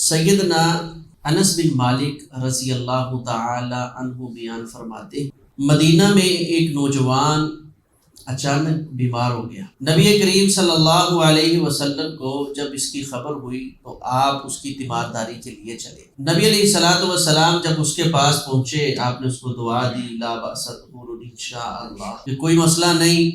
سیدنا انس بن مالک رضی اللہ تعالی عنہ بیان فرماتے مدینہ میں ایک نوجوان اچانک بیمار ہو گیا۔ نبی کریم صلی اللہ علیہ وسلم کو جب اس کی خبر ہوئی تو آپ اس کی تیمارداری کے لیے چلے۔ نبی علیہ الصلوۃ والسلام جب اس کے پاس پہنچے، آپ نے اس کو دعا دی، لا بأس طہور انشاء اللہ، کہ کوئی مسئلہ نہیں،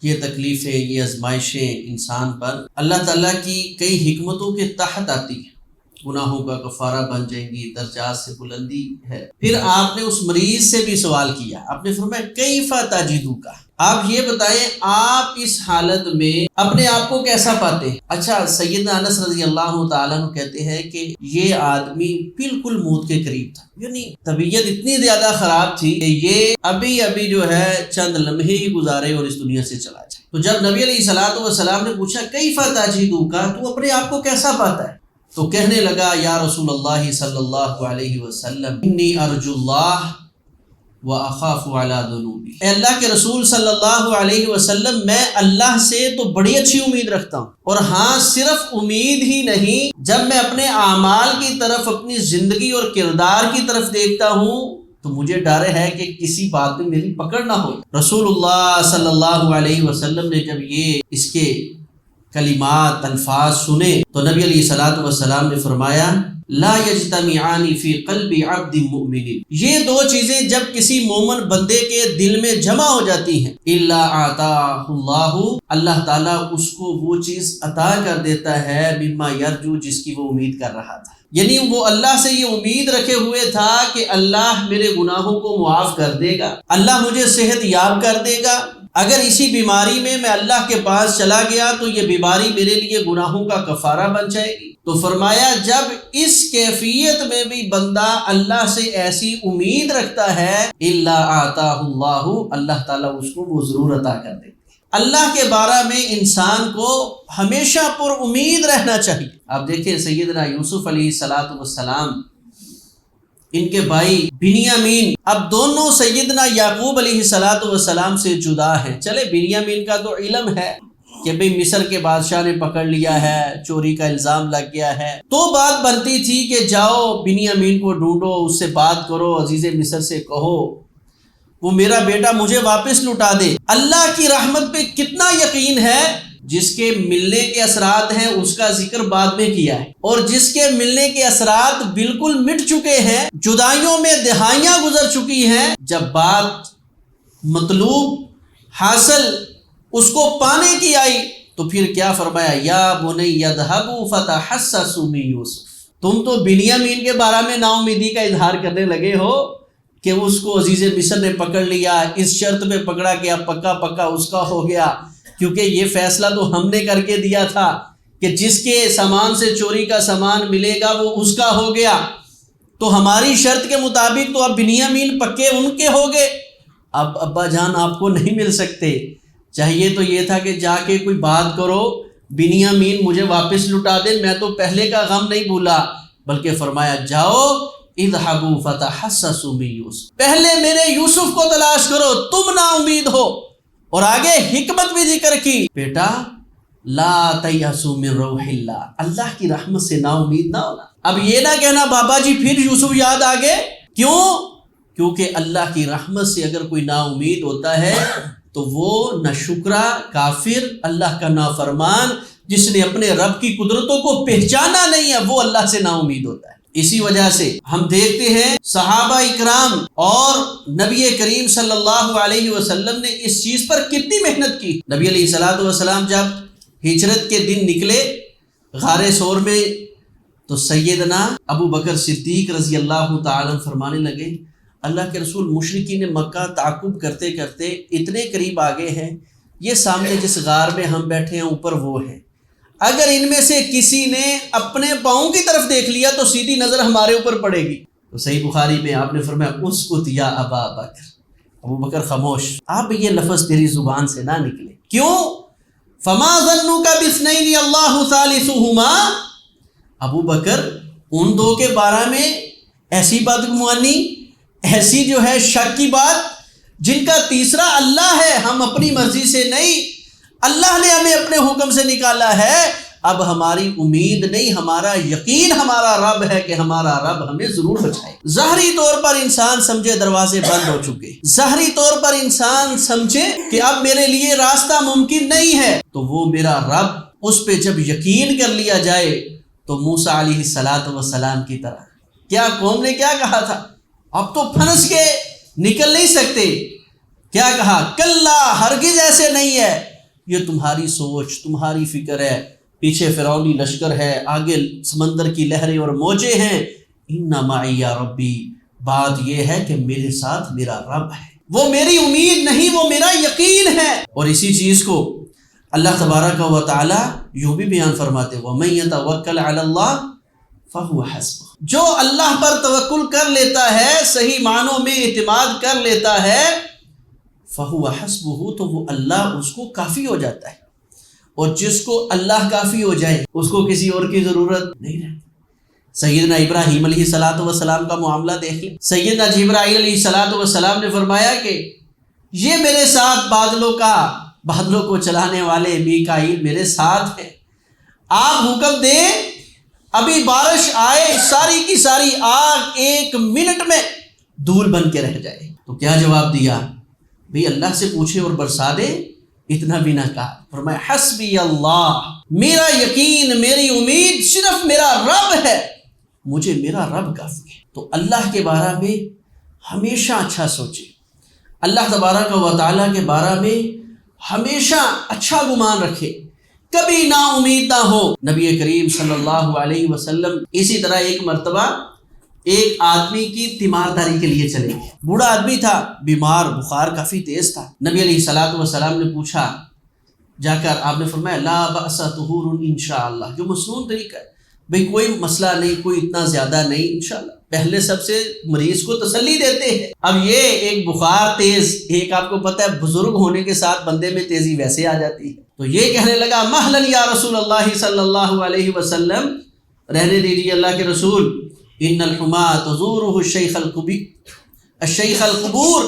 یہ تکلیفیں، یہ آزمائشیں انسان پر اللہ تعالیٰ کی کئی حکمتوں کے تحت آتی ہیں، گناہوں کا کفارہ بن جائیں گی، درجات سے بلندی ہے۔ پھر آپ نے اس مریض سے بھی سوال کیا، آپ نے فرمایا کیف تجدک، آپ یہ بتائیں آپ اس حالت میں اپنے آپ کو کیسا پاتے ہیں؟ اچھا، سیدنا انس رضی اللہ تعالیٰ عنہ کہتے ہیں کہ یہ آدمی بالکل موت کے قریب تھا، یعنی طبیعت اتنی زیادہ خراب تھی کہ یہ ابھی جو ہے چند لمحے ہی گزارے اور اس دنیا سے چلا جائے۔ تو جب نبی علیہ الصلوۃ والسلام نے پوچھا کیف تجدک، تو اپنے آپ کو کیسا پاتا ہے؟ تو کہنے لگا یا رسول اللہ صلی اللہ علیہ وسلم انی ارجو اللہ واخاف علی ذنوبی، اے اللہ کے رسول صلی اللہ علیہ وسلم، میں اللہ سے تو بڑی اچھی امید رکھتا ہوں، اور ہاں صرف امید ہی نہیں، جب میں اپنے اعمال کی طرف، اپنی زندگی اور کردار کی طرف دیکھتا ہوں تو مجھے ڈر ہے کہ کسی بات میں میری پکڑ نہ ہو۔ رسول اللہ صلی اللہ علیہ وسلم نے جب یہ اس کے کلمات، الفاظ سنے تو نبی علیہ الصلوۃ والسلام نے فرمایا لا یجتمعان فی قلب عبد مؤمن، یہ دو چیزیں جب کسی مومن بندے کے دل میں جمع ہو جاتی ہیں، الا اعطاہ اللہ، اللہ تعالیٰ اس کو وہ چیز عطا کر دیتا ہے، مما یرجو، جس کی وہ امید کر رہا تھا۔ یعنی وہ اللہ سے یہ امید رکھے ہوئے تھا کہ اللہ میرے گناہوں کو معاف کر دے گا، اللہ مجھے صحت یاب کر دے گا، اگر اسی بیماری میں اللہ کے پاس چلا گیا تو یہ بیماری میرے لیے گناہوں کا کفارہ بن جائے گی۔ تو فرمایا جب اس کیفیت میں بھی بندہ اللہ سے ایسی امید رکھتا ہے، الا اعطاہ اللہ، اللہ تعالیٰ اس کو وہ ضرور عطا کر دے۔ اللہ کے بارے میں انسان کو ہمیشہ پر امید رہنا چاہیے۔ آپ دیکھیں سیدنا یوسف علیہ السلام، ان کے بھائی بنیامین، اب دونوں سیدنا یعقوب علیہ السلام سے جدا ہیں۔ چلے بنیامین کا تو علم ہے کہ بھئی مصر کے بادشاہ نے پکڑ لیا ہے، چوری کا الزام لگ گیا ہے، تو بات بنتی تھی کہ جاؤ بنیامین کو ڈھونڈو، اس سے بات کرو، عزیز مصر سے کہو وہ میرا بیٹا مجھے واپس لوٹا دے۔ اللہ کی رحمت پہ کتنا یقین ہے، جس کے ملنے کے اثرات ہیں اس کا ذکر بعد میں کیا ہے، اور جس کے ملنے کے اثرات بالکل مٹ چکے ہیں، جدائیوں میں دہائیاں گزر چکی ہیں، جب بات مطلوب حاصل اس کو پانے کی آئی تو پھر کیا فرمایا، یا بنی اذھبوا فتحسسوا من یوسف، تم تو بنیامین کے بارے میں نا امیدی کا اظہار کرنے لگے ہو کہ اس کو عزیز مصر نے پکڑ لیا، اس شرط پہ پکڑا کہ اب پکا اس کا ہو گیا، کیونکہ یہ فیصلہ تو ہم نے کر کے دیا تھا کہ جس کے سامان سے چوری کا سامان ملے گا وہ اس کا ہو گیا، تو ہماری شرط کے مطابق تو اب بنیامین پکے ان کے ہو گئے، اب ابا جان آپ کو نہیں مل سکتے، چاہیے تو یہ تھا کہ جا کے کوئی بات کرو، بنیامین مجھے واپس لٹا دے، میں تو پہلے کا غم نہیں بھولا، بلکہ فرمایا جاؤ اذھبوا فتحسسوا من یوسف، پہلے میرے یوسف کو تلاش کرو، تم نا امید ہو۔ اور آگے حکمت بھی ذکر کی، بیٹا لا تیأسوا من روح اللہ، اللہ کی رحمت سے نا امید نہ ہونا۔ اب یہ نہ کہنا بابا جی پھر یوسف یاد آ گئے، کیوں؟ کیونکہ اللہ کی رحمت سے اگر کوئی نا امید ہوتا ہے تو وہ نہ شکرا، کافر، اللہ کا نافرمان، جس نے اپنے رب کی قدرتوں کو پہچانا نہیں ہے، وہ اللہ سے نا امید ہوتا ہے۔ اسی وجہ سے ہم دیکھتے ہیں صحابہ اکرام اور نبی کریم صلی اللہ علیہ وسلم نے اس چیز پر کتنی محنت کی۔ نبی علیہ الصلوۃ والسلام جب ہجرت کے دن نکلے غار ثور میں تو سیدنا ابو بکر صدیق رضی اللہ تعالی عنہ فرمانے لگے، اللہ کے رسول مشرکین مکہ تعاقب کرتے کرتے اتنے قریب آ گئے ہیں، یہ سامنے جس غار میں ہم بیٹھے ہیں اوپر وہ ہے، اگر ان میں سے کسی نے اپنے پاؤں کی طرف دیکھ لیا تو سیدھی نظر ہمارے اوپر پڑے گی۔ تو صحیح بخاری میں آپ نے فرمایا اسکت یا ابا بکر، ابو بکر خاموش، اب یہ لفظ تیری زبان سے نہ نکلے، کیوں؟ فما ظنک باثنین اللہ ثالثہما، ابو بکر ان دو کے بارے میں ایسی بدگمانی، ایسی جو ہے شک کی بات، جن کا تیسرا اللہ ہے، ہم اپنی مرضی سے نہیں، اللہ نے ہمیں اپنے حکم سے نکالا ہے، اب ہماری امید نہیں، ہمارا یقین ہمارا رب ہے کہ ہمارا رب ہمیں ضرور بچائے۔ ظاہری طور پر انسان سمجھے دروازے بند ہو چکے، ظاہری طور پر انسان سمجھے کہ اب میرے لیے راستہ ممکن نہیں ہے، تو وہ میرا رب، اس پہ جب یقین کر لیا جائے تو موسیٰ علیہ السلام کی طرح کیا قوم نے کیا کہا تھا؟ اب تو پھنس کے نکل نہیں سکتے، کیا کہا؟ کلا، ہرگز ایسے نہیں ہے، یہ تمہاری سوچ، تمہاری فکر ہے، پیچھے فرعونی لشکر ہے، آگے سمندر کی لہریں اور موجیں ہیں، ان معی ربی، بات یہ ہے کہ میرے ساتھ میرا رب ہے، وہ میری امید نہیں، وہ میرا یقین ہے۔ اور اسی چیز کو اللہ تبارک و تعالی یوں بھی بیان فرماتے وَمَن يَتَوَكَّلْ عَلَى اللَّهِ فَهُوَ حَسْبُهُ، جو اللہ پر توکل کر لیتا ہے، صحیح معنوں میں اعتماد کر لیتا ہے، فَهُوَ حَسْبُهُ، تو وہ اللہ اس کو کافی ہو جاتا ہے۔ اور جس کو اللہ کافی ہو جائے اس کو کسی اور کی ضرورت نہیں رہتی۔ سیدنا ابراہیم علیہ السلام کا معاملہ دیکھ لیں۔ سیدنا جبرائیل علیہ السلام نے فرمایا کہ یہ میرے ساتھ بادلوں کو چلانے والے میکائیل میرے ساتھ ہیں، آپ حکم دیں ابھی بارش آئے، ساری کی ساری آگ 1 منٹ میں دھول بن کے رہ جائے۔ تو کیا جواب دیا؟ بھئی اللہ سے پوچھے اور برسا دے، اتنا بھی نہ کہا، فرمایا حسبی اللہ، میرا یقین، میری امید صرف میرا رب ہے، مجھے میرا رب کافی ہے۔ تو اللہ کے بارے میں ہمیشہ اچھا سوچے، اللہ تبارک و تعالیٰ کے بارے میں ہمیشہ اچھا گمان رکھے، کبھی نا امید نہ ہو۔ نبی کریم صلی اللہ علیہ وسلم اسی طرح ایک مرتبہ ایک آدمی کی تیمارداری کے لیے چلے گئے، بوڑھا آدمی تھا، بیمار، بخار کافی تیز تھا۔ نبی علیہ السلام نے پوچھا، جا کر آپ نے فرمایا لا بأس طہور انشاءاللہ، جو مسنون طریقہ ہے، بھئی کوئی مسئلہ نہیں، کوئی اتنا زیادہ نہیں، انشاءاللہ۔ پہلے سب سے مریض کو تسلی دیتے ہیں۔ اب یہ ایک بخار تیز، ایک آپ کو پتہ ہے بزرگ ہونے کے ساتھ بندے میں تیزی ویسے آ جاتی ہے، تو یہ کہنے لگا مہلا یا رسول اللہ صلی اللہ علیہ وسلم، رہنے دیجیے اللہ کے رسول، ان الحما تزورہ الشیخ القبور،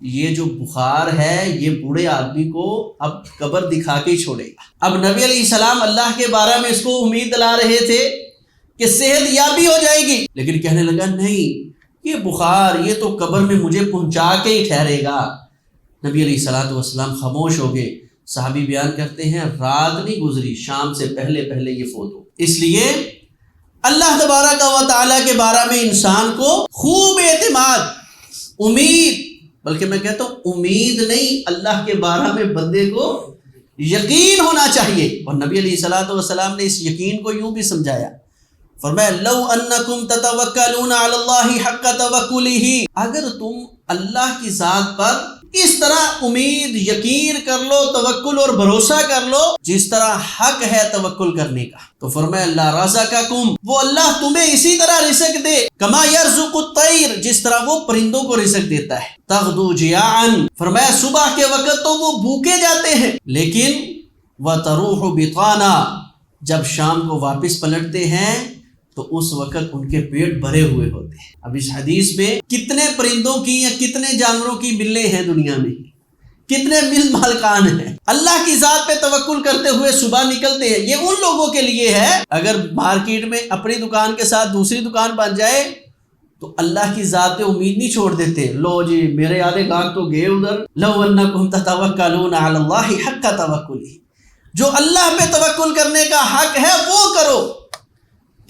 یہ جو بخار ہے یہ بوڑھے آدمی کو اب قبر دکھا کے ہی چھوڑے گا۔ اب نبی علیہ السلام اللہ کے بارے میں اس کو امید دلا رہے تھے کہ صحت یابی ہو جائے گی، لیکن کہنے لگا نہیں، یہ بخار یہ تو قبر میں مجھے پہنچا کے ہی ٹھہرے گا۔ نبی علیہ السلام خاموش ہو گئے۔ صحابی بیان کرتے ہیں رات نہیں گزری، شام سے پہلے پہلے یہ فوت ہو۔ اس لیے اللہ تبارک و تعالیٰ کے بارے میں انسان کو خوب اعتماد، امید، بلکہ میں کہتا ہوں امید نہیں، اللہ کے بارے میں بندے کو یقین ہونا چاہیے۔ اور نبی علیہ السلام نے اس یقین کو یوں بھی سمجھایا، فرمایا لو انکم تتوکلون علی اللہ حق توکلہ، اگر تم اللہ کی ذات پر اس طرح امید، یقین کر لو، توکل اور بھروسہ کر لو جس طرح حق ہے توکل کرنے کا، تو فرمایا اللہ رزقکم، وہ اللہ تمہیں اسی طرح رزق دے، کما یرزق الطیر، جس طرح وہ پرندوں کو رزق دیتا ہے، تغدو جیاعا، فرمایا صبح کے وقت تو وہ بھوکے جاتے ہیں، لیکن وتروح بطانا، جب شام کو واپس پلٹتے ہیں تو اس وقت ان کے پیٹ بھرے ہوئے ہوتے ہیں۔ اب اس حدیث میں کتنے پرندوں کی یا کتنے جانوروں کی ملیں ہیں دنیا میں، کتنے مل مالکان ہیں، اللہ کی ذات پہ توکل کرتے ہوئے صبح نکلتے ہیں۔ یہ ان لوگوں کے لیے ہے، اگر مارکیٹ میں اپنی دکان کے ساتھ دوسری دکان بن جائے تو اللہ کی ذات پہ امید نہیں چھوڑ دیتے، لو جی میرے آدھے گاہک تو گئے ادھر، لو انکم تتوکلون علی اللہ حق توکلہ، جو اللہ پہ توکل کرنے کا حق ہے وہ کرو،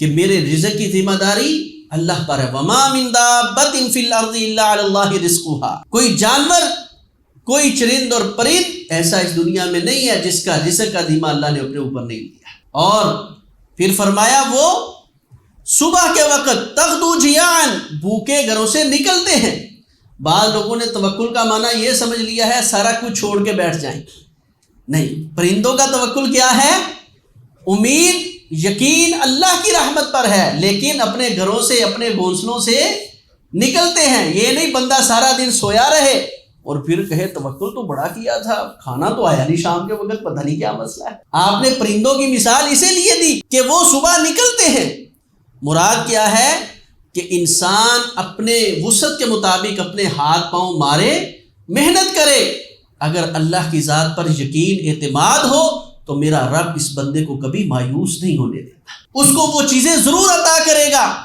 کہ میرے رزق کی ذمہ داری اللہ پر ہے۔ وما من دابۃ فی الارض الا علی اللہ رزقها، کوئی جانور، کوئی چرند اور پرند ایسا اس دنیا میں نہیں ہے جس کا رزق کا ذمہ اللہ نے اپنے اوپر نہیں لیا۔ اور پھر فرمایا وہ صبح کے وقت تغدو جیاعا، بھوکے گھروں سے نکلتے ہیں۔ بعض لوگوں نے توکل کا معنی یہ سمجھ لیا ہے سارا کچھ چھوڑ کے بیٹھ جائیں، نہیں، پرندوں کا توکل کیا ہے؟ امید، یقین اللہ کی رحمت پر ہے، لیکن اپنے گھروں سے، اپنے گھونسلوں سے نکلتے ہیں۔ یہ نہیں بندہ سارا دن سویا رہے اور پھر کہے توکل تو بڑا کیا تھا، کھانا تو آیا نہیں شام کے وقت، پتہ نہیں کیا مسئلہ ہے۔ آپ نے پرندوں کی مثال اسی لیے دی کہ وہ صبح نکلتے ہیں۔ مراد کیا ہے کہ انسان اپنے وسعت کے مطابق اپنے ہاتھ پاؤں مارے، محنت کرے، اگر اللہ کی ذات پر یقین، اعتماد ہو تو میرا رب اس بندے کو کبھی مایوس نہیں ہونے دیتا، اس کو وہ چیزیں ضرور عطا کرے گا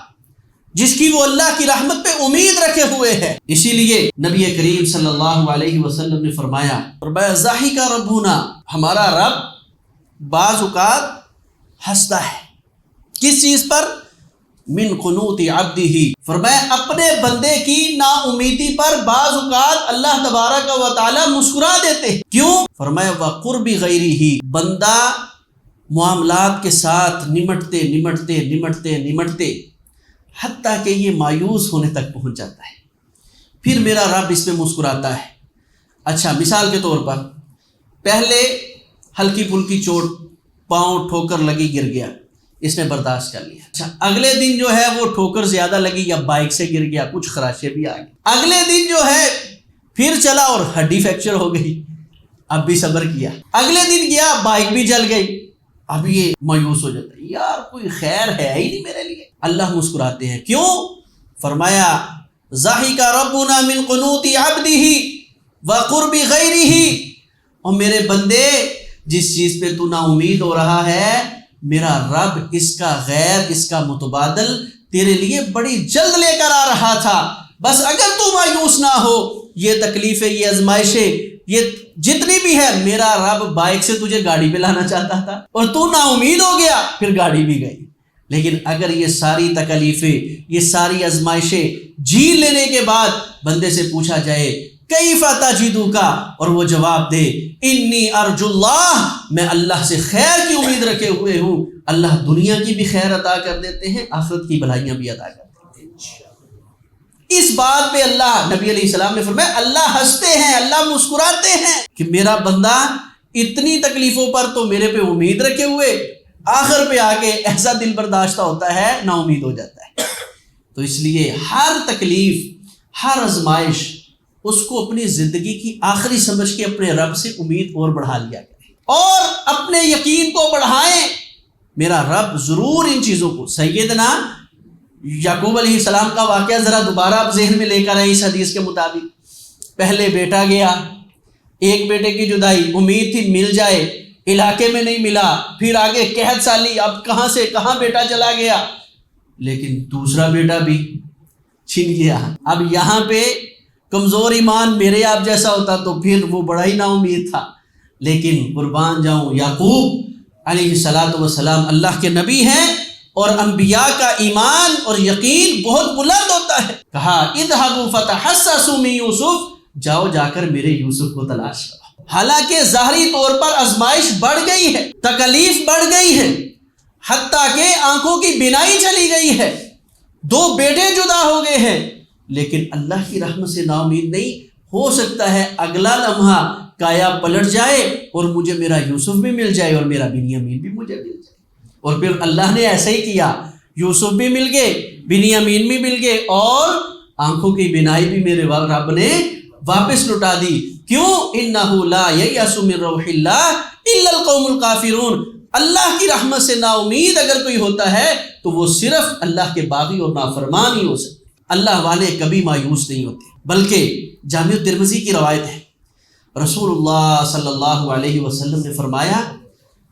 جس کی وہ اللہ کی رحمت پہ امید رکھے ہوئے ہے۔ اسی لیے نبی کریم صلی اللہ علیہ وسلم نے فرمایا ضاحک ربنا، ہمارا رب بعض اوقات ہنستا ہے، کس چیز پر؟ من قنوط عبدہ، فرمایا اپنے بندے کی نا امیدی پر بعض اوقات اللہ تبارک و تعالی مسکرا دیتے ہیں۔ کیوں؟ فرمایا وقرب غیرہ، بندہ معاملات کے ساتھ نمٹتے حتیٰ کہ یہ مایوس ہونے تک پہنچ جاتا ہے، پھر میرا رب اس پہ مسکراتا ہے۔ اچھا، مثال کے طور پر پہلے ہلکی پھلکی چوٹ، پاؤں ٹھوکر لگی، گر گیا، اس نے برداشت کر لیا۔ اچھا، اگلے دن جو ہے وہ ٹھوکر زیادہ لگی یا بائک سے گر گیا، کچھ خراشیں بھی آ گئی، اگلے دن جو ہے پھر چلا اور ہڈی فریکچر ہو گئی، اب بھی صبر کیا، اگلے دن گیا بائک بھی جل گئی، اب یہ مایوس ہو جاتا ہے، یار کوئی خیر ہے ہی نہیں میرے لیے۔ اللہ مسکراتے ہیں، کیوں؟ فرمایا ضاحک ربنا من قنوط عبدہ وقرب غیرہ، اور میرے بندے جس چیز پہ تو نا امید ہو رہا ہے، میرا رب اس کا غیر، اس کا متبادل تیرے لیے بڑی جلد لے کر آ رہا تھا، بس اگر تو مایوس نہ ہو، یہ تکلیفیں، یہ آزمائشیں، یہ جتنی بھی ہے، میرا رب بائک سے تجھے گاڑی پہ لانا چاہتا تھا اور تو نا امید ہو گیا، پھر گاڑی بھی گئی۔ لیکن اگر یہ ساری تکلیفیں، یہ ساری آزمائشیں جھیل لینے کے بعد بندے سے پوچھا جائے کیف تجدک، اور وہ جواب دے انی ارجو اللہ، میں اللہ سے خیر کی امید رکھے ہوئے ہوں، اللہ دنیا کی بھی خیر عطا کر دیتے ہیں، آخرت کی بھلائیاں بھی عطا کر دیتے ہیں۔ اس بات پہ اللہ، نبی علیہ السلام نے فرمایا اللہ ہنستے ہیں، اللہ مسکراتے ہیں کہ میرا بندہ اتنی تکلیفوں پر تو میرے پہ امید رکھے ہوئے، آخر پہ آ کے ایسا دل برداشتہ ہوتا ہے، نا امید ہو جاتا ہے۔ تو اس لیے ہر تکلیف، ہر آزمائش، اس کو اپنی زندگی کی آخری سمجھ کے اپنے رب سے امید اور بڑھا لیا کریں اور اپنے یقین کو بڑھائیں، میرا رب ضرور ان چیزوں کو۔ سیدنا یعقوب علیہ السلام کا واقعہ ذرا دوبارہ آپ ذہن میں لے کر آئیں۔ اس حدیث کے مطابق پہلے بیٹا گیا، ایک بیٹے کی جدائی، امید تھی مل جائے، علاقے میں نہیں ملا، پھر آگے قحط سالی، اب کہاں سے کہاں بیٹا چلا گیا، لیکن دوسرا بیٹا بھی چھن گیا۔ اب یہاں پہ کمزور ایمان میرے آپ جیسا ہوتا تو پھر وہ بڑا ہی نا امید تھا، لیکن قربان جاؤں یعقوب علیہ السلام اللہ کے نبی ہیں، اور انبیاء کا ایمان اور یقین بہت بلند ہوتا ہے۔ کہا اذهبوا فتحسسوا من یوسف، جاؤ جا کر میرے یوسف کو تلاش کرو۔ حالانکہ ظاہری طور پر آزمائش بڑھ گئی ہے، تکلیف بڑھ گئی ہے، حتیٰ کہ آنکھوں کی بینائی چلی گئی ہے، دو بیٹے جدا ہو گئے ہیں، لیکن اللہ کی رحمت سے نا امید نہیں۔ ہو سکتا ہے اگلا لمحہ کایا پلٹ جائے اور مجھے میرا یوسف بھی مل جائے اور میرا بنیامین بھی مجھے مل جائے، اور پھر اللہ نے ایسا ہی کیا، یوسف بھی مل گئے، بنیامین بھی مل گئے، اور آنکھوں کی بینائی بھی میرے رب نے واپس لٹا دی۔ کیوں؟ انہ لا ییأس من روح اللہ الا القوم الکافرون، اللہ کی رحمت سے نا امید اگر کوئی ہوتا ہے تو وہ صرف اللہ کے باغی اور نافرمان ہی ہو سکتے۔ اللہ والے کبھی مایوس نہیں ہوتے، بلکہ جامع ترمذی کی روایت ہے، رسول اللہ صلی اللہ علیہ وسلم نے فرمایا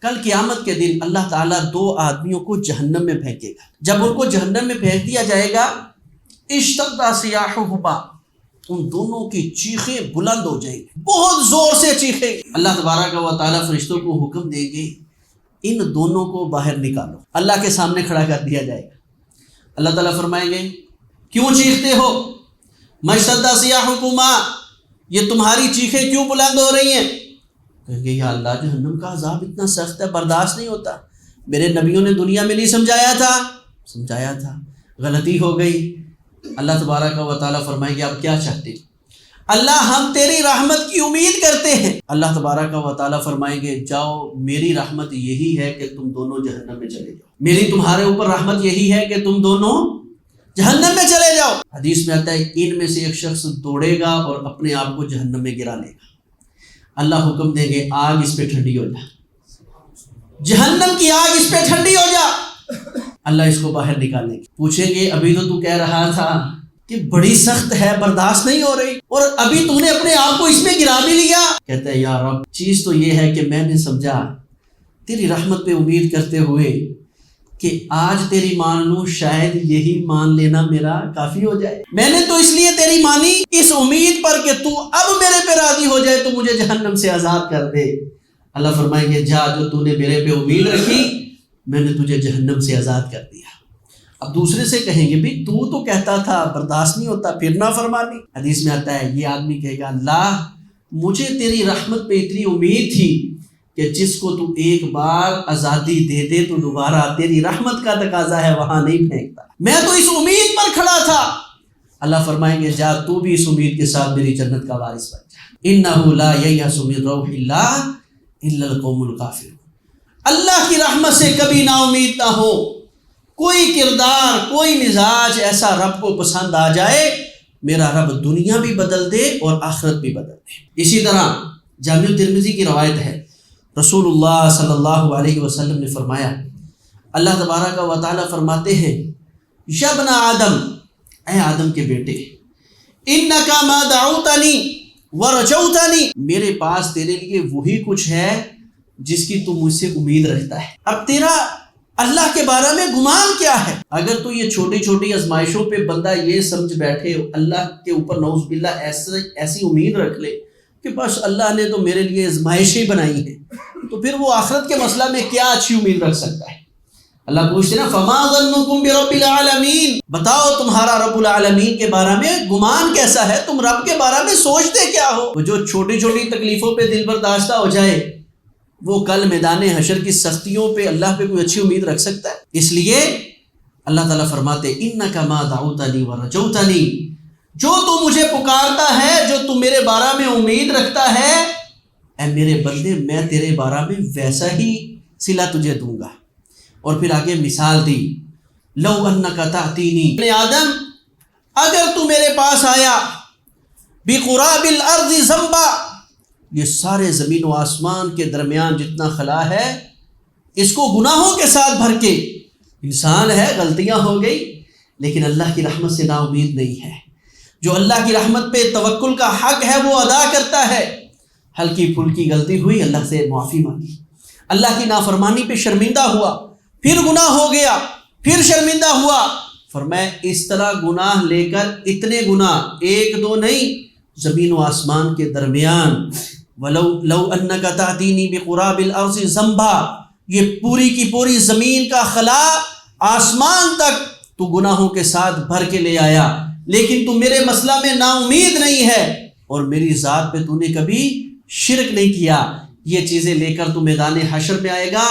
کل قیامت کے دن اللہ تعالیٰ دو آدمیوں کو جہنم میں پھینکے گا، جب ان کو جہنم میں پھینک دیا جائے گا اشتد صیاحہما، ان دونوں کی چیخیں بلند ہو جائیں گی، بہت زور سے چیخیں۔ اللہ تبارک و تعالیٰ فرشتوں کو حکم دیں گے ان دونوں کو باہر نکالو، اللہ کے سامنے کھڑا کر دیا جائے گا۔ اللہ تعالیٰ فرمائیں گے کیوں چیختے ہو؟ مشتد صیاحکما، یہ تمہاری چیخیں کیوں بلند ہو رہی ہیں؟ کہیں گے یا اللہ جہنم کا عذاب اتنا سخت ہے، برداشت نہیں ہوتا، میرے نبیوں نے دنیا میں نہیں سمجھایا تھا، غلطی ہو گئی۔ اللہ تبارک و تعالیٰ فرمائیں گے آپ کیا چاہتے ہیں؟ اللہ ہم تیری رحمت کی امید کرتے ہیں۔ اللہ تبارک و تعالیٰ فرمائیں گے جاؤ، میری رحمت یہی ہے کہ تم دونوں جہنم میں چلے جاؤ، میری تمہارے اوپر رحمت یہی ہے کہ تم دونوں جہنم میں چلے جاؤ۔ حدیث میں آتا ہے ان میں سے ایک شخص دوڑے گا اور اپنے آپ کو جہنم میں گرا لے گا، اللہ حکم دیں گے آگ اس پہ ٹھنڈی ہو جا، جہنم کی آگ اس پہ ٹھنڈی ہو جا، اللہ اس کو باہر نکالیں گے۔ پوچھیں گے ابھی تو کہہ رہا تھا کہ بڑی سخت ہے، برداشت نہیں ہو رہی، اور ابھی تو نے اپنے آپ کو اس میں گرا بھی لیا۔ کہتا ہے یا رب چیز تو یہ ہے کہ میں نے سمجھا تیری رحمت پہ امید کرتے ہوئے کہ آج تیری مان لوں، شاید یہی مان لینا میرا کافی ہو جائے۔ میں نے تو اس لیے تیری مانی اس امید پر کہ تو اب میرے پہ راضی ہو جائے تو مجھے جہنم سے آزاد کر دے۔ اللہ فرمائیں گے جا، جو تو نے میرے پہ امید رکھی میں نے تجھے جہنم سے آزاد کر دیا۔ اب دوسرے سے کہیں گے بھی تو کہتا تھا برداشت نہیں ہوتا، پھر نافرمانی۔ حدیث میں آتا ہے یہ آدمی کہے گا اللہ مجھے تیری رحمت پہ اتنی امید تھی کہ جس کو تو ایک بار آزادی دے دے تو دوبارہ تیری رحمت کا تقاضا ہے وہاں نہیں پھینکتا، میں تو اس امید پر کھڑا تھا۔ اللہ فرمائیں گے جا تو بھی اس امید کے ساتھ میری جنت کا وارث بن جا۔ انہ لا ییأس من روح اللہ الا القوم الکافرون۔ اللہ کی رحمت سے کبھی نا امید نہ ہو۔ کوئی کردار، کوئی مزاج ایسا رب کو پسند آ جائے، میرا رب دنیا بھی بدل دے اور آخرت بھی بدل دے۔ اسی طرح جامع ترمذی کی روایت ہے، رسول اللہ صلی اللہ علیہ وسلم نے فرمایا، اللہ تبارک و تعالیٰ فرماتے ہیں یا ابن آدم، اے آدم کے بیٹے، انک ما دعوتنی ورجوتنی، میرے پاس تیرے لیے وہی کچھ ہے جس کی تو مجھ سے امید رکھتا ہے۔ اب تیرا اللہ کے بارے میں گمان کیا ہے؟ اگر تو یہ چھوٹی چھوٹی آزمائشوں پہ بندہ یہ سمجھ بیٹھے اللہ کے اوپر نعوذ باللہ ایسی امید رکھ لے کہ بس اللہ نے تو میرے لیے آزمائشیں بنائی ہیں، تو پھر وہ آخرت کے مسئلہ میں کیا اچھی امید رکھ سکتا ہے؟ اللہ پوچھتے نا فما ظنکم برب العالمین، بتاؤ تمہارا رب العالمین کے بارے میں گمان کیسا ہے، تم رب کے بارے میں سوچتے کیا ہو؟ وہ جو چھوٹی چھوٹی تکلیفوں پہ دل برداشتہ ہو جائے وہ کل میدان حشر کی سختیوں پہ اللہ پہ کوئی اچھی امید رکھ سکتا ہے؟ اس لیے اللہ تعالیٰ فرماتے انک ما دعوتنی ورجوتنی، جو تو مجھے پکارتا ہے، جو تو میرے بارے میں امید رکھتا ہے، اے میرے بندے میں تیرے بارے میں ویسا ہی صلہ تجھے دوں گا۔ اور پھر آگے مثال دی، لو انک تأتینی، اے آدم اگر تو میرے پاس آیا بقراب الارض ذنبا، یہ سارے زمین و آسمان کے درمیان جتنا خلا ہے اس کو گناہوں کے ساتھ بھر کے، انسان ہے غلطیاں ہو گئی لیکن اللہ کی رحمت سے نا امید نہیں ہے، جو اللہ کی رحمت پہ توکل کا حق ہے وہ ادا کرتا ہے۔ ہلکی پھلکی غلطی ہوئی اللہ سے معافی مانگی، اللہ کی نافرمانی پہ شرمندہ ہوا، پھر گناہ ہو گیا، پھر شرمندہ ہوا، فرمایا اس طرح گناہ لے کر اتنے گناہ ایک دو نہیں، زمین و آسمان کے درمیان، لو انک تأتینی بقراب الارض ذنبا، یہ پوری کی پوری زمین کا خلا آسمان تک تو گناہوں کے ساتھ بھر کے لے آیا، لیکن تو میرے مسئلہ میں نا امید نہیں ہے اور میری ذات پہ تو نے کبھی شرک نہیں کیا، یہ چیزیں لے کر تو میدان حشر میں آئے گا،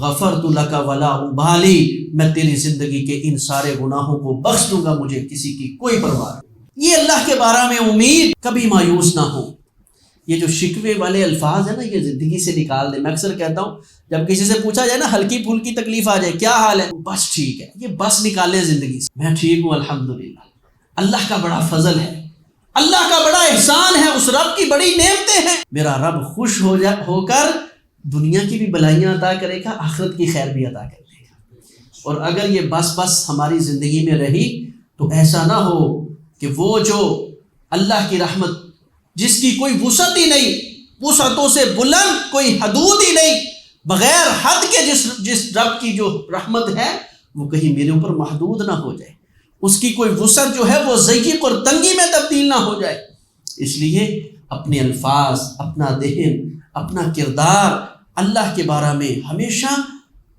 غفرت لک ولا ابالی، میں تیری زندگی کے ان سارے گناہوں کو بخش دوں گا، مجھے کسی کی کوئی پرواہ نہیں۔ یہ اللہ کے بارے میں امید، کبھی مایوس نہ ہو۔ یہ جو شکوے والے الفاظ ہیں نا یہ زندگی سے نکال دیں۔ میں اکثر کہتا ہوں جب کسی سے پوچھا جائے نا ہلکی پھلکی تکلیف آ جائے کیا حال ہے، بس ٹھیک ہے، یہ بس نکالے زندگی سے، میں ٹھیک ہوں الحمدللہ۔ اللہ کا بڑا فضل ہے، اللہ کا بڑا احسان ہے، اس رب کی بڑی نعمتیں ہیں، میرا رب خوش ہو کر دنیا کی بھی بلائیاں عطا کرے گا، آخرت کی خیر بھی عطا کر دے گا۔ اور اگر یہ بس ہماری زندگی میں رہی تو ایسا نہ ہو کہ وہ جو اللہ کی رحمت جس کی کوئی وسعت ہی نہیں، وسعتوں سے بلند کوئی حدود ہی نہیں، بغیر حد کے جس رب کی جو رحمت ہے وہ کہیں میرے اوپر محدود نہ ہو جائے، اس کی کوئی وسعت جو ہے وہ ضیق اور تنگی میں تبدیل نہ ہو جائے۔ اس لیے اپنے الفاظ، اپنا ذہن، اپنا کردار اللہ کے بارے میں ہمیشہ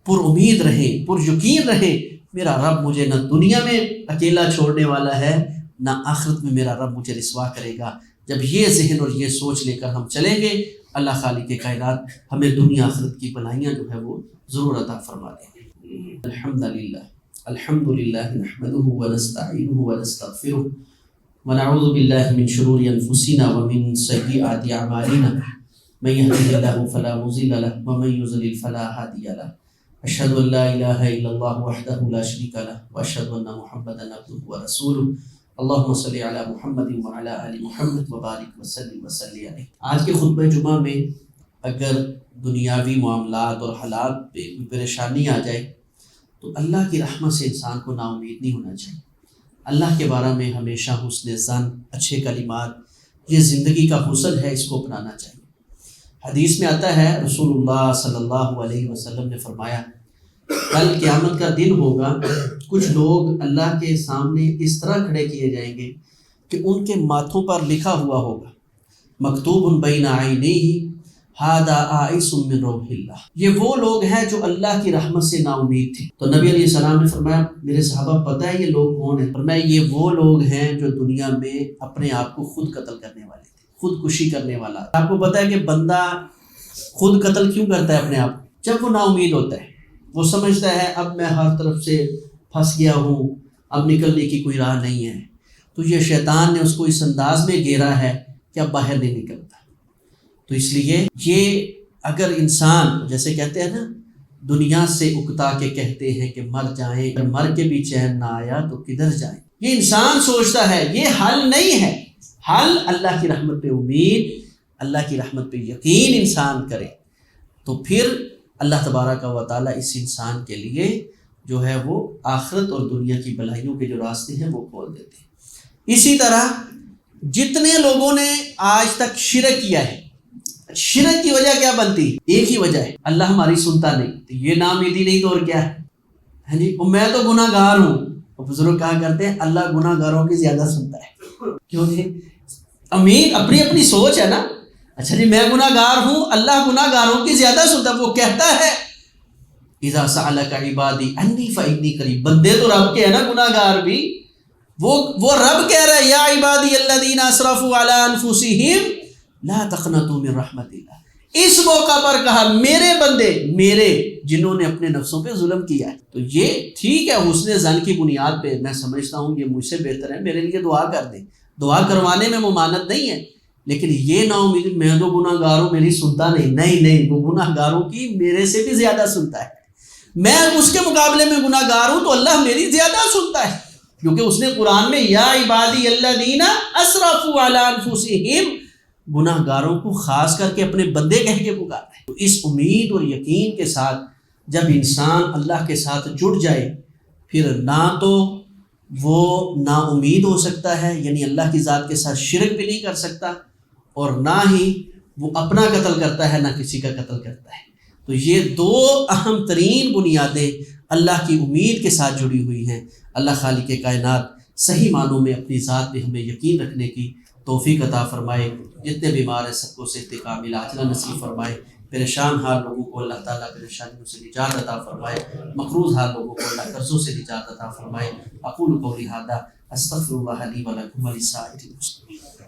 پر امید رہے، پر یقین رہے، میرا رب مجھے نہ دنیا میں اکیلا چھوڑنے والا ہے، نہ آخرت میں میرا رب مجھے رسوا کرے گا۔ جب یہ ذہن اور یہ سوچ لے کر ہم چلیں گے، اللہ خالق کائنات ہمیں دنیا آخرت کی بھلائیاں جو ہے وہ ضرور عطا فرما دیں گے۔ الحمدللہ نحمده ونستعینه ونستغفره ونعوذ باللہ من شرور انفسنا ومن سیئات اعمالنا من يهده الله فلا مضل له ومن يضلل فلا هادي له، اشهد ان لا اله الا الله وحده لا شريك له واشهد ان محمدا عبده ورسوله، اللہم صلی علی محمد وعلی آل محمد وبارک وسلم وسلم علیہ۔ آج کے خطبہ جمعہ میں اگر دنیاوی معاملات اور حالات پہ کوئی پریشانی آ جائے تو اللہ کی رحمت سے انسان کو نا امید نہیں ہونا چاہیے، اللہ کے بارے میں ہمیشہ حسن ظن، اچھے کلمات، یہ زندگی کا حسن ہے، اس کو اپنانا چاہیے۔ حدیث میں آتا ہے رسول اللہ صلی اللہ علیہ وسلم نے فرمایا کل قیامت کا دن ہوگا، کچھ لوگ اللہ کے سامنے اس طرح کھڑے کیے جائیں گے کہ ان کے ماتھوں پر لکھا ہوا ہوگا مکتوب بین عینیہ ھذا آئس من روح اللہ، یہ وہ لوگ ہیں جو اللہ کی رحمت سے نا امید تھے۔ تو نبی علیہ السلام نے فرمایا میرے صحابہ پتہ ہے یہ لوگ کون ہیں؟ فرمایا یہ وہ لوگ ہیں جو دنیا میں اپنے آپ کو خود قتل کرنے والے تھے، خودکشی کرنے والا۔ آپ کو پتہ ہے کہ بندہ خود قتل کیوں کرتا ہے اپنے آپ؟ جب وہ نا امید ہوتا ہے، وہ سمجھتا ہے اب میں ہر طرف سے پھنس گیا ہوں، اب نکلنے کی کوئی راہ نہیں ہے، تو یہ شیطان نے اس کو اس انداز میں گھیرا ہے کہ اب باہر نہیں نکلتا۔ تو اس لیے یہ اگر انسان جیسے کہتے ہیں نا دنیا سے اکتا کے کہتے ہیں کہ مر جائیں، اگر مر کے بھی چین نہ آیا تو کدھر جائیں، یہ انسان سوچتا ہے، یہ حل نہیں ہے۔ حل اللہ کی رحمت پہ امید، اللہ کی رحمت پہ یقین انسان کرے تو پھر اللہ تبارک و تعالیٰ اس انسان کے لیے جو ہے وہ آخرت اور دنیا کی بھلائیوں کے جو راستے ہیں وہ کھول دیتے ہیں۔ اسی طرح جتنے لوگوں نے آج تک شرک کیا ہے، شرک کی وجہ کیا بنتی؟ ایک ہی وجہ ہے، اللہ ہماری سنتا نہیں، تو یہ ناامیدی نہیں تو اور کیا ہے؟ ہاں جی، میں تو گناہ گار ہوں، بزرگ کہا کرتے ہیں اللہ گناہ گاروں کی زیادہ سنتا ہے۔ کیوں جی؟ امید اپنی اپنی سوچ ہے نا۔ اچھا جی میں گناہ گار ہوں، اللہ گناہ گاروں کی زیادہ سنتا ہے۔ وہ کہتا ہے اذا سألک عبادی انی فإنی قریب، بندے تو رب کے ہیں نا گناہ گار بھی، وہ رب کہہ رہا ہے یا عبادی الذین اسرفوا علی انفسہم لا تقنطوا من رحمت اللہ۔ اس موقع پر کہا میرے بندے، میرے جنہوں نے اپنے نفسوں پہ ظلم کیا ہے۔ تو یہ ٹھیک ہے حسن ظن کی بنیاد پہ میں سمجھتا ہوں یہ مجھ سے بہتر ہے، میرے لیے دعا کر دیں، دعا کروانے میں ممانعت نہیں ہے، لیکن یہ نہ امید میں تو گناہ گار ہوں میری سنتا نہیں، وہ گناہ گاروں کی میرے سے بھی زیادہ سنتا ہے، میں اس کے مقابلے میں گناہ گار ہوں تو اللہ میری زیادہ سنتا ہے، کیونکہ اس نے قرآن میں یا عبادی الذین اسرفوا علی انفسہم گناہ گاروں کو خاص کر کے اپنے بندے کہہ کے پکارا ہے۔ تو اس امید اور یقین کے ساتھ جب انسان اللہ کے ساتھ جڑ جائے پھر نہ تو وہ نا امید ہو سکتا ہے، یعنی اللہ کی ذات کے ساتھ شرک بھی نہیں کر سکتا، اور نہ ہی وہ اپنا قتل کرتا ہے نہ کسی کا قتل کرتا ہے۔ تو یہ دو اہم ترین بنیادیں اللہ کی امید کے ساتھ جڑی ہوئی ہیں۔ اللہ خالق کائنات صحیح معنوں میں اپنی ذات پہ ہمیں یقین رکھنے کی توفیق عطا فرمائے، جتنے بیمار ہیں سب کو صحت کامل عاجلہ نصیب فرمائے، پریشان حال لوگوں کو اللہ تعالیٰ پریشانیوں سے نجات عطا فرمائے، مقروض حال لوگوں کو اللہ قرضوں سے نجات عطا فرمائے۔ اقول قولی ھذا استغفر اللہ لی و لکم ولسائر المسلمین۔